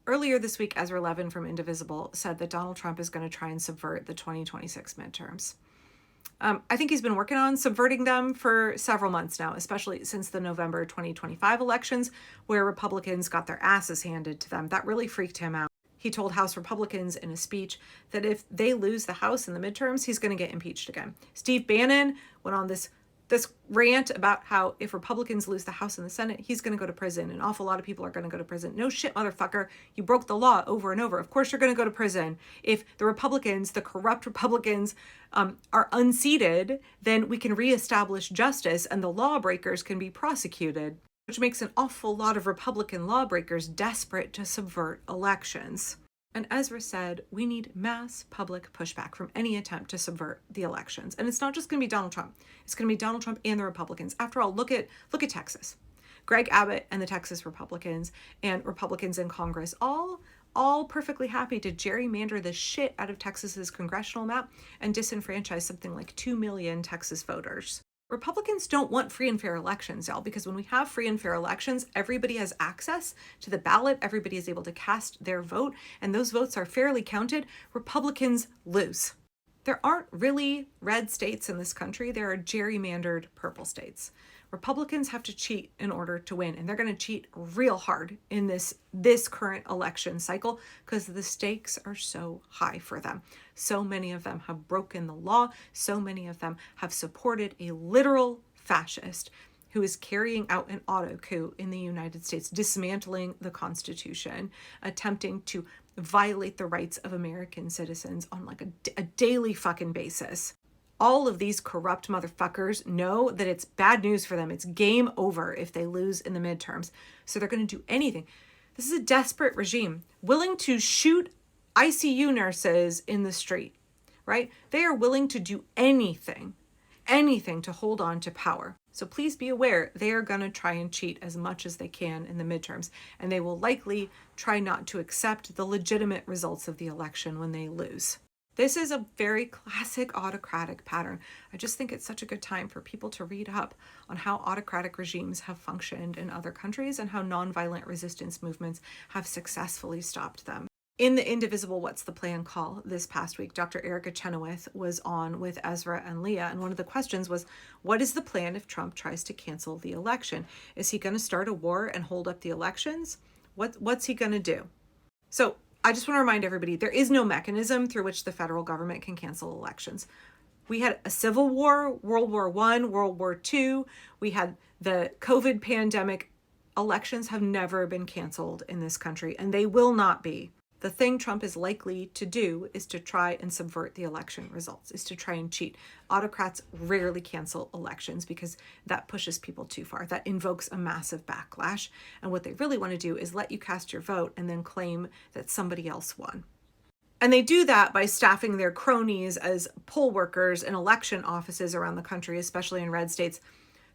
Earlier this week, Ezra Levin from Indivisible said that Donald Trump is going to try and subvert the 2026 midterms. I think he's been working on subverting them for several months now, especially since the November 2025 elections, where Republicans got their asses handed to them. That really freaked him out. He told House Republicans in a speech that if they lose the House in the midterms, he's going to get impeached again. Steve Bannon went on this rant about how if Republicans lose the House and the Senate, he's going to go to prison. An awful lot of people are going to go to prison. No shit, motherfucker. You broke the law over and over. Of course you're going to go to prison. If the Republicans, the corrupt Republicans, are unseated, then we can reestablish justice and the lawbreakers can be prosecuted, which makes an awful lot of Republican lawbreakers desperate to subvert elections. And Ezra said, we need mass public pushback from any attempt to subvert the elections. And it's not just going to be Donald Trump. It's going to be Donald Trump and the Republicans. After all, look at Texas. Greg Abbott and the Texas Republicans and Republicans in Congress, all perfectly happy to gerrymander the shit out of Texas's congressional map and disenfranchise something like 2 million Texas voters. Republicans don't want free and fair elections, y'all, because when we have free and fair elections, everybody has access to the ballot, everybody is able to cast their vote, and those votes are fairly counted. Republicans lose. There aren't really red states in this country. There are gerrymandered purple states. Republicans have to cheat in order to win, and they're going to cheat real hard in this current election cycle because the stakes are so high for them. So many of them have broken the law. So many of them have supported a literal fascist who is carrying out an auto coup in the United States, dismantling the Constitution, attempting to violate the rights of American citizens on like a daily fucking basis. All of these corrupt motherfuckers know that it's bad news for them. It's game over if they lose in the midterms. So they're going to do anything. This is a desperate regime, willing to shoot ICU nurses in the street, right? They are willing to do anything to hold on to power. So please be aware, they are going to try and cheat as much as they can in the midterms, and they will likely try not to accept the legitimate results of the election when they lose. This is a very classic autocratic pattern. I just think it's such a good time for people to read up on how autocratic regimes have functioned in other countries and how nonviolent resistance movements have successfully stopped them. In the Indivisible What's the Plan call this past week, Dr. Erica Chenoweth was on with Ezra and Leah, and one of the questions was, what is the plan if Trump tries to cancel the election? Is he going to start a war and hold up the elections? What's he going to do? So I just want to remind everybody, there is no mechanism through which the federal government can cancel elections. We had a civil war, World War I, World War II. We had the COVID pandemic. Elections have never been canceled in this country, and they will not be. The thing Trump is likely to do is to try and subvert the election results, is to try and cheat. Autocrats rarely cancel elections because that pushes people too far. That invokes a massive backlash. And what they really want to do is let you cast your vote and then claim that somebody else won. And they do that by staffing their cronies as poll workers in election offices around the country, especially in red states.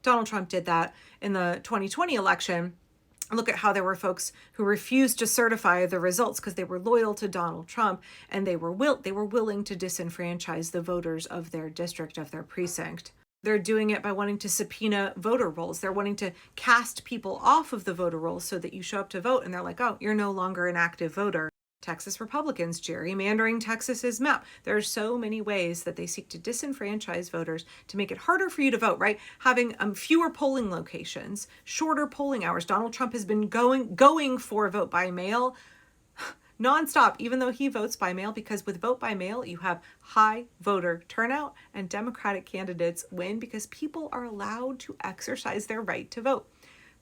Donald Trump did that in the 2020 election. Look at how there were folks who refused to certify the results because they were loyal to Donald Trump, and they were willing to disenfranchise the voters of their district, of their precinct. They're doing it by wanting to subpoena voter rolls. They're wanting to cast people off of the voter rolls so that you show up to vote and they're like, oh, you're no longer an active voter. Texas Republicans gerrymandering Texas's map. There are so many ways that they seek to disenfranchise voters to make it harder for you to vote, right? Having fewer polling locations, shorter polling hours. Donald Trump has been going for vote by mail nonstop, even though he votes by mail, because with vote by mail, you have high voter turnout and Democratic candidates win because people are allowed to exercise their right to vote.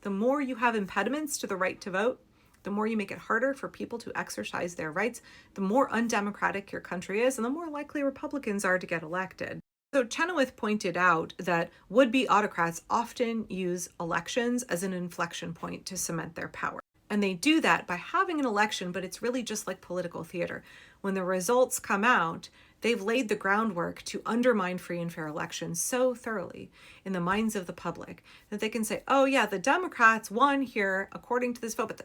The more you have impediments to the right to vote, the more you make it harder for people to exercise their rights, the more undemocratic your country is, and the more likely Republicans are to get elected. So Chenoweth pointed out that would-be autocrats often use elections as an inflection point to cement their power. And they do that by having an election, but it's really just like political theater. When the results come out, they've laid the groundwork to undermine free and fair elections so thoroughly in the minds of the public that they can say, oh yeah, the Democrats won here according to this vote, but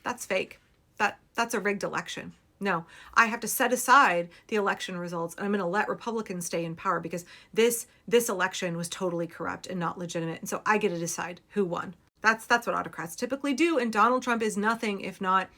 that's fake. That's a rigged election. No, I have to set aside the election results and I'm going to let Republicans stay in power because this election was totally corrupt and not legitimate. And so I get to decide who won. That's what autocrats typically do. And Donald Trump is nothing if not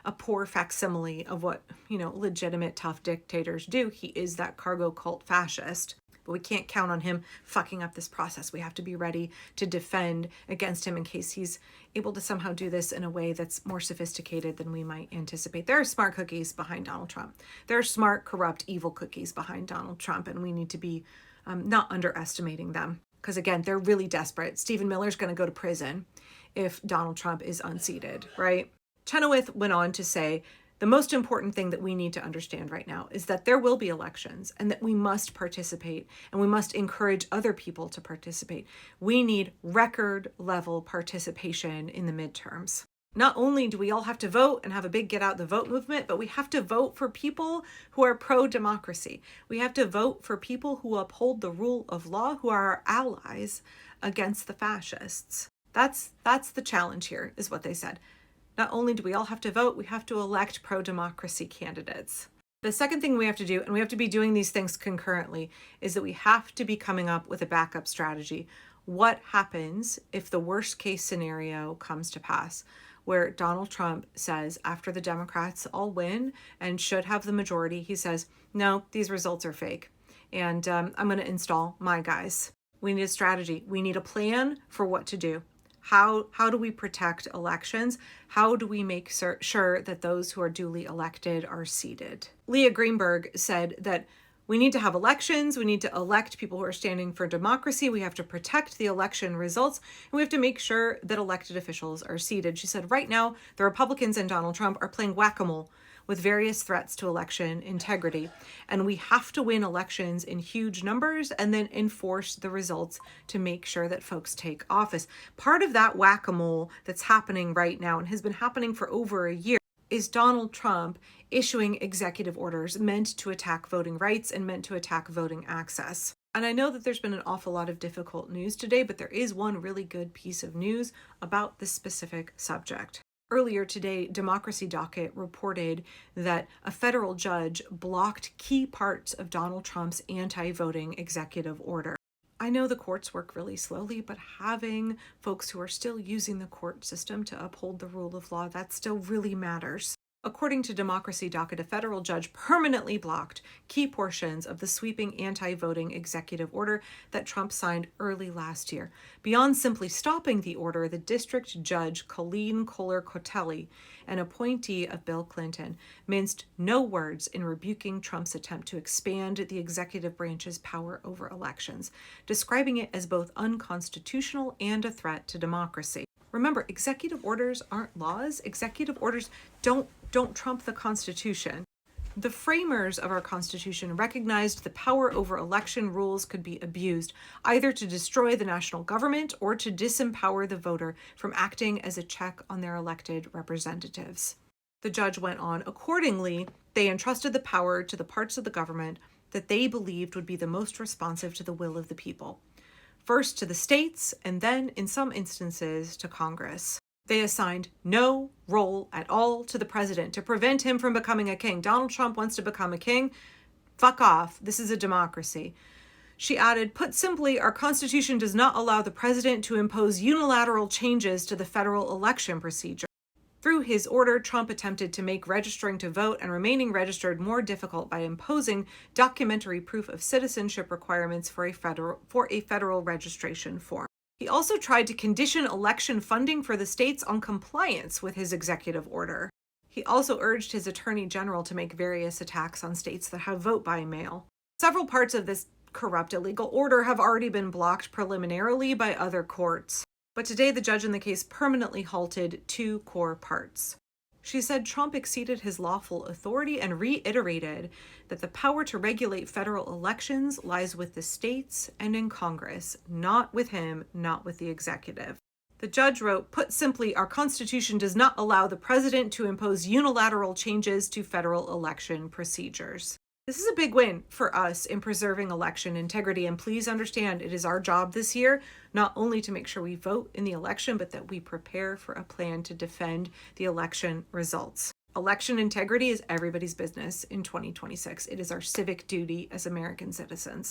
a poor facsimile of what, legitimate tough dictators do. He is that cargo cult fascist. But we can't count on him fucking up this process. We have to be ready to defend against him in case he's able to somehow do this in a way that's more sophisticated than we might anticipate. There are smart cookies behind Donald Trump. There are smart, corrupt, evil cookies behind Donald Trump, and we need to be not underestimating them. Because again, they're really desperate. Stephen Miller's going to go to prison if Donald Trump is unseated, right? Chenoweth went on to say, the most important thing that we need to understand right now is that there will be elections and that we must participate and we must encourage other people to participate. We need record level participation in the midterms. Not only do we all have to vote and have a big get out the vote movement, but we have to vote for people who are pro-democracy. We have to vote for people who uphold the rule of law, who are our allies against the fascists. That's the challenge here, is what they said. Not only do we all have to vote, we have to elect pro-democracy candidates. The second thing we have to do, and we have to be doing these things concurrently, is that we have to be coming up with a backup strategy. What happens if the worst case scenario comes to pass, where Donald Trump says, after the Democrats all win and should have the majority, he says, no, these results are fake, and I'm going to install my guys. We need a strategy. We need a plan for what to do. How do we protect elections? How do we make sure that those who are duly elected are seated? Leah Greenberg said that we need to have elections. We need to elect people who are standing for democracy. We have to protect the election results. And we have to make sure that elected officials are seated. She said right now, the Republicans and Donald Trump are playing whack-a-mole with various threats to election integrity. And we have to win elections in huge numbers and then enforce the results to make sure that folks take office. Part of that whack-a-mole that's happening right now and has been happening for over a year is Donald Trump issuing executive orders meant to attack voting rights and meant to attack voting access. And I know that there's been an awful lot of difficult news today, but there is one really good piece of news about this specific subject. Earlier today, Democracy Docket reported that a federal judge blocked key parts of Donald Trump's anti-voting executive order. I know the courts work really slowly, but having folks who are still using the court system to uphold the rule of law, that still really matters. According to Democracy Docket, a federal judge permanently blocked key portions of the sweeping anti-voting executive order that Trump signed early last year. Beyond simply stopping the order, the district judge, Colleen Kohler-Kotelly, an appointee of Bill Clinton, minced no words in rebuking Trump's attempt to expand the executive branch's power over elections, describing it as both unconstitutional and a threat to democracy. Remember, executive orders aren't laws. Executive orders don't trump the Constitution. The framers of our Constitution recognized the power over election rules could be abused, either to destroy the national government or to disempower the voter from acting as a check on their elected representatives. The judge went on, accordingly, they entrusted the power to the parts of the government that they believed would be the most responsive to the will of the people. First to the states, and then, in some instances, to Congress. They assigned no role at all to the president to prevent him from becoming a king. Donald Trump wants to become a king. Fuck off. This is a democracy. She added, put simply, our Constitution does not allow the president to impose unilateral changes to the federal election procedure. Through his order, Trump attempted to make registering to vote and remaining registered more difficult by imposing documentary proof of citizenship requirements for a federal registration form. He also tried to condition election funding for the states on compliance with his executive order. He also urged his attorney general to make various attacks on states that have vote by mail. Several parts of this corrupt illegal order have already been blocked preliminarily by other courts. But today, the judge in the case permanently halted two core parts. She said Trump exceeded his lawful authority and reiterated that the power to regulate federal elections lies with the states and in Congress, not with him, not with the executive. The judge wrote, put simply, our Constitution does not allow the president to impose unilateral changes to federal election procedures. This is a big win for us in preserving election integrity, and please understand it is our job this year not only to make sure we vote in the election, but that we prepare for a plan to defend the election results. Election integrity is everybody's business in 2026. It is our civic duty as American citizens.